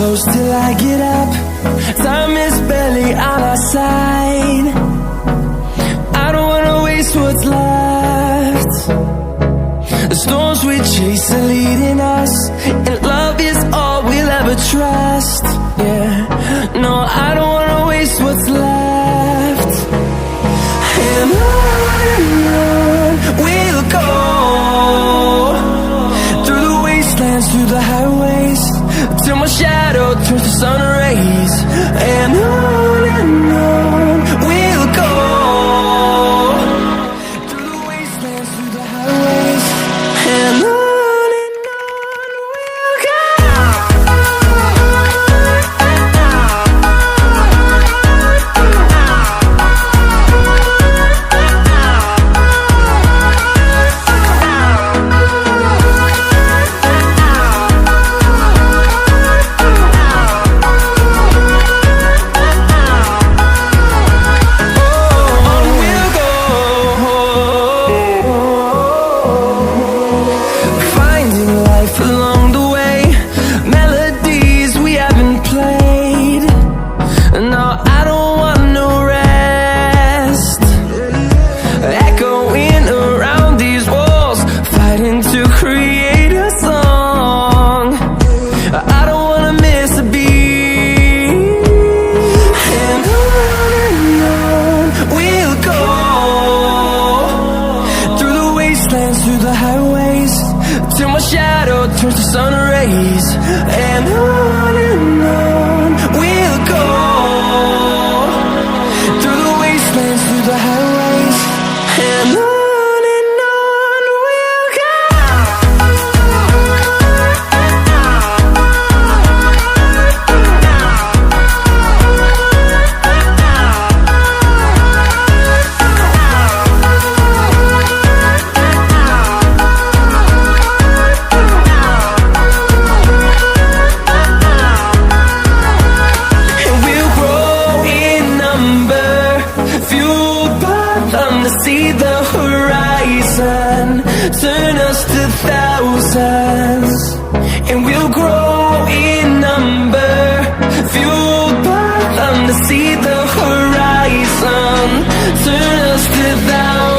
close till I get up. Time is barely on our side. I don't wanna waste what's left. The storms we chase are leading us, and love is all we'll ever trust. Yeah, no, I don't wanna waste what's left. And on we'll go, through the wastelands, through the highways, till my shadow turns to sun rays. And on we'll go, through the wastelands, through the highways, and on we'll go. To create a song, I don't wanna miss a beat. And on we'll go, through the wastelands, through the highways, till my shadow turns to sun rays. And on we'll go, through the wastelands, through the highways, and on. See the horizon, turn us to thousands, and we'll grow in number, fueled by them to see the horizon, turn us to thousands.